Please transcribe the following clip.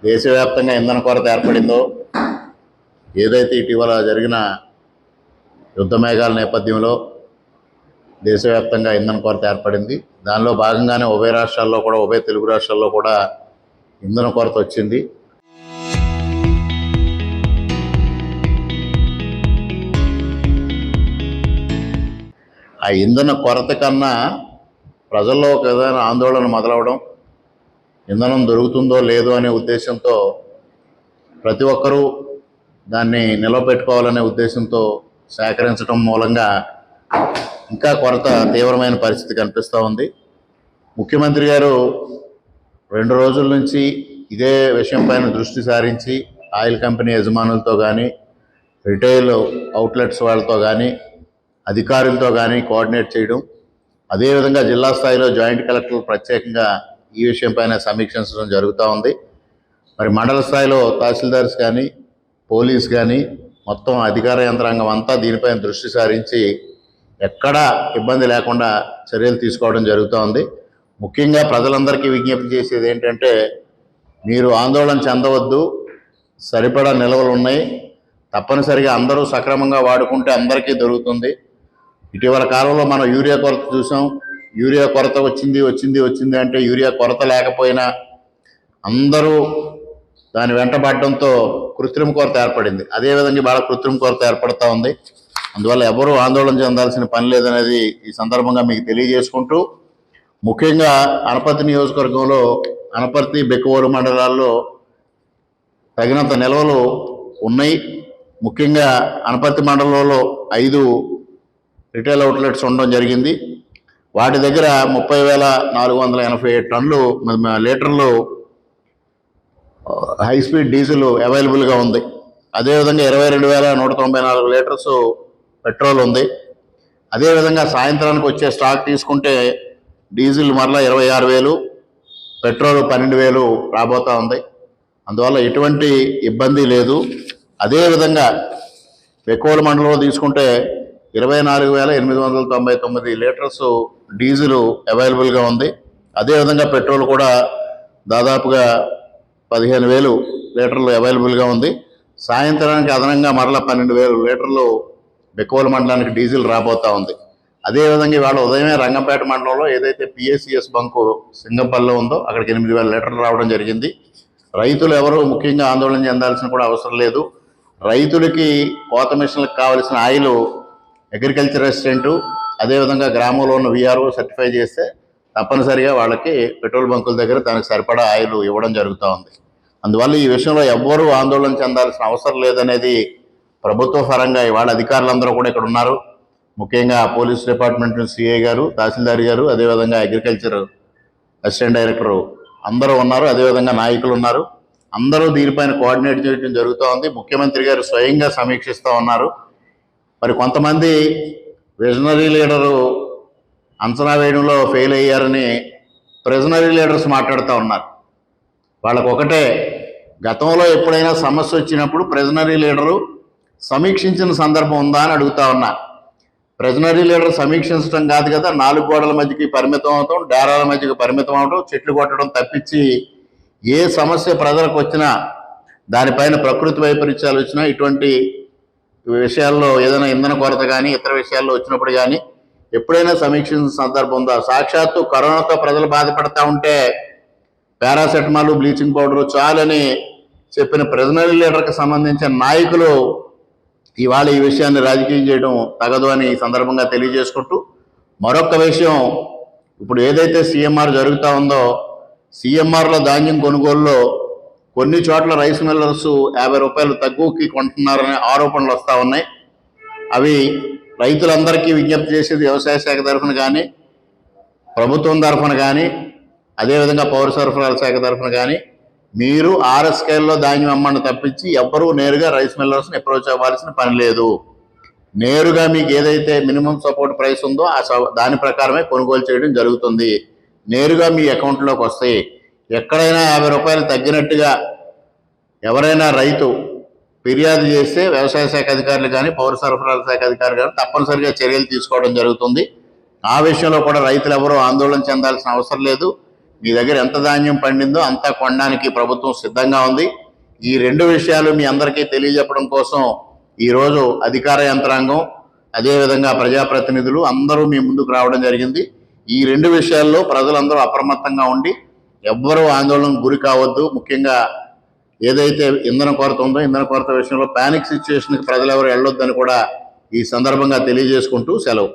దేశవ్యాప్తంగా ఇంధన కొరత ఏర్పడిందో, ఏదైతే ఇటీవల జరిగిన యుద్ధ మేఘాల నేపథ్యంలో దేశవ్యాప్తంగా ఇంధన కొరత ఏర్పడింది. దానిలో భాగంగానే ఉభయ తెలుగు రాష్ట్రాల్లో కూడా ఇంధన కొరత వచ్చింది. ఆ ఇంధన కొరత కన్నా ప్రజల్లో ఒక విధమైన ఆందోళన మొదలవడం, ఇంధనం దొరుకుతుందో లేదో అనే ఉద్దేశంతో ప్రతి ఒక్కరూ దాన్ని నిలవపెట్టుకోవాలనే ఉద్దేశంతో సేకరించడం మూలంగా ఇంకా కొరత తీవ్రమైన పరిస్థితి కనిపిస్తూ ఉంది. ముఖ్యమంత్రి గారు 2 రోజుల నుంచి ఇదే విషయం పైన దృష్టి సారించి ఆయిల్ కంపెనీ యజమానులతో కానీ, రిటైల్ అవుట్లెట్స్ వాళ్ళతో కానీ, అధికారులతో కానీ కోఆర్డినేట్ చేయడం, అదేవిధంగా జిల్లా స్థాయిలో జాయింట్ కలెక్టర్లు ప్రత్యేకంగా ఈ విషయం పైన సమీక్షించడం జరుగుతూ ఉంది. మరి మండల స్థాయిలో తహసీల్దార్స్ కానీ, పోలీస్ కానీ, మొత్తం అధికార యంత్రాంగం అంతా దీనిపైన దృష్టి సారించి ఎక్కడా ఇబ్బంది లేకుండా చర్యలు తీసుకోవడం జరుగుతూ ఉంది. ముఖ్యంగా ప్రజలందరికీ విజ్ఞప్తి చేసేది ఏంటంటే, మీరు ఆందోళన చెందవద్దు, సరిపడా నిల్వలు ఉన్నాయి, తప్పనిసరిగా అందరూ సక్రమంగా వాడుకుంటే అందరికీ దొరుకుతుంది. ఇటీవల కాలంలో మనం యూరియా కొరత చూసాం. యూరియా కొరత వచ్చింది అంటే యూరియా కొరత లేకపోయినా అందరూ దాని వెంటబడడంతో కృత్రిమ కొరత ఏర్పడింది. అదేవిధంగా బాగా కృత్రిమ కొరత ఏర్పడుతూ ఉంది. అందువల్ల ఎవరూ ఆందోళన చెందాల్సిన పని లేదనేది ఈ సందర్భంగా మీకు తెలియజేసుకుంటూ, ముఖ్యంగా అనపర్తి నియోజకవర్గంలో అనపర్తి, బెక్కవోలు మండలాల్లో తగినంత నిల్వలు ఉన్నాయి. ముఖ్యంగా అనపర్తి మండలంలో 5 రిటైల్ అవుట్లెట్స్ ఉండడం జరిగింది. వాటి దగ్గర 30,487 టన్నులు లీటర్లు హై స్పీడ్ డీజిల్ అవైలబుల్గా ఉంది. అదేవిధంగా 22,194 లీటర్స్ పెట్రోల్ ఉంది. అదేవిధంగా సాయంత్రానికి వచ్చే స్టాక్ తీసుకుంటే డీజిల్ మరలా 26,000, పెట్రోల్ 12,000 రాబోతూ ఉంది. అందువల్ల ఎటువంటి ఇబ్బంది లేదు. అదేవిధంగా బెక్కవోలు మండలంలో తీసుకుంటే 24,899 లీటర్స్ డీజిల్ అవైలబుల్గా ఉంది. అదేవిధంగా పెట్రోల్ కూడా దాదాపుగా 15,000 లీటర్లు అవైలబుల్గా ఉంది. సాయంత్రానికి అదనంగా మరలా 12,000 లీటర్లు బెక్కవోలు మండలానికి డీజిల్ రాబోతూ ఉంది. అదేవిధంగా ఇవాళ ఉదయమే రంగంపేట మండలంలో ఏదైతే పిఎస్సిఎస్ బంకు సింగంపల్లిలో ఉందో అక్కడికి 8,000 లీటర్లు రావడం జరిగింది. రైతులు ఎవరు ముఖ్యంగా ఆందోళన చెందాల్సిన కూడా అవసరం లేదు. రైతులకి కోత మిషన్లకు కావలసిన ఆయిల్ అగ్రికల్చర్ అసిస్టెంటు, అదేవిధంగా గ్రామంలో ఉన్న విఆర్ఓ సర్టిఫై చేస్తే తప్పనిసరిగా వాళ్ళకి పెట్రోల్ బంకుల దగ్గర దానికి సరిపడా ఆయిల్ ఇవ్వడం జరుగుతూ ఉంది. అందువల్ల ఈ విషయంలో ఎవ్వరూ ఆందోళన చెందాల్సిన అవసరం లేదనేది ప్రభుత్వ పరంగా ఇవాళ అధికారులందరూ కూడా ఇక్కడ ఉన్నారు. ముఖ్యంగా పోలీస్ డిపార్ట్మెంట్ సిఐ గారు, తహసీల్దార్ గారు, అదేవిధంగా అగ్రికల్చర్ అసిస్టెంట్ డైరెక్టరు అందరూ ఉన్నారు. అదేవిధంగా నాయకులు ఉన్నారు. అందరూ దీనిపైన కోఆర్డినేట్ చేయడం జరుగుతూ ఉంది. ముఖ్యమంత్రి గారు స్వయంగా సమీక్షిస్తూ ఉన్నారు. మరి కొంతమంది విజనరీ లీడరు అంచనా వేయడంలో ఫెయిల్ అయ్యారని ప్రిజనరీ లీడర్స్ మాట్లాడుతూ ఉన్నారు. వాళ్ళకు ఒకటే, గతంలో ఎప్పుడైనా సమస్య వచ్చినప్పుడు ప్రిజనరీ లీడరు సమీక్షించిన సందర్భం ఉందా అని అడుగుతా ఉన్నా. ప్రిజనరీ లీడర్ సమీక్షించడం కాదు కదా, 4 గోడల మధ్యకి పరిమితం అవటం, డేరాల మధ్యకి పరిమితం అవటం, చెట్లు కొట్టడం తప్పించి ఏ సమస్య ప్రజలకు వచ్చినా, దానిపైన ప్రకృతి వైపరీత్యాలు వచ్చినా, ఇటువంటి విషయాల్లో ఏదైనా ఇంధన కొరత కానీ ఇతర విషయాల్లో వచ్చినప్పుడు కానీ ఎప్పుడైనా సమీక్షించిన సందర్భం ఉందా? సాక్షాత్తు కరోనాతో ప్రజలు బాధపడతా ఉంటే పారాసెటమాల్, బ్లీచింగ్ పౌడర్ చాలని చెప్పిన ప్రిజనరీ లీడర్కి సంబంధించిన నాయకులు ఇవాళ ఈ విషయాన్ని రాజకీయం చేయడం తగదు అని ఈ సందర్భంగా తెలియజేసుకుంటూ, మరొక విషయం, ఇప్పుడు ఏదైతే సిఎంఆర్ జరుగుతూ ఉందో, సిఎంఆర్లో ధాన్యం కొనుగోలులో కొన్ని చోట్ల రైస్ మిల్లర్స్ 50 రూపాయలు తక్కువకి కొంటున్నారనే ఆరోపణలు వస్తూ ఉన్నాయి. అవి రైతులందరికీ విజ్ఞప్తి చేసేది వ్యవసాయ శాఖ తరఫున కానీ, ప్రభుత్వం తరఫున కానీ, అదేవిధంగా పౌర సరఫరాల శాఖ తరఫున కానీ, మీరు ఆర్ఎస్కేల్లో ధాన్యం అమ్మని తప్పించి ఎవ్వరూ నేరుగా రైస్ మిల్లర్స్ని అప్రోచ్ అవ్వాల్సిన పని లేదు. నేరుగా మీకు ఏదైతే మినిమం సపోర్ట్ ప్రైస్ ఉందో దాని ప్రకారమే కొనుగోలు చేయడం జరుగుతుంది. నేరుగా మీ అకౌంట్లోకి వస్తాయి. ఎక్కడైనా 50 రూపాయలు తగ్గినట్టుగా ఎవరైనా రైతు ఫిర్యాదు చేస్తే వ్యవసాయ శాఖ అధికారులు కానీ, పౌర సరఫరాల శాఖ అధికారులు కానీ తప్పనిసరిగా చర్యలు తీసుకోవడం జరుగుతుంది. ఆ విషయంలో కూడా రైతులు ఎవరూ ఆందోళన చెందాల్సిన అవసరం లేదు. మీ దగ్గర ఎంత ధాన్యం పండిందో అంతా కొనడానికి ప్రభుత్వం సిద్ధంగా ఉంది. ఈ రెండు విషయాలు మీ అందరికీ తెలియజెప్పడం కోసం ఈరోజు అధికార యంత్రాంగం, అదేవిధంగా ప్రజాప్రతినిధులు అందరూ మీ ముందుకు రావడం జరిగింది. ఈ రెండు విషయాల్లో ప్రజలందరూ అప్రమత్తంగా ఉండి ఎవ్వరూ ఆందోళనకు గురి కావద్దు. ముఖ్యంగా ఏదైతే ఇంధన కొరత ఉందో ఇంధన కొరత విషయంలో పానిక్ సిచ్యువేషన్కి ప్రజలు ఎవరు వెళ్ళొద్దని కూడా ఈ సందర్భంగా తెలియజేసుకుంటూ సెలవు.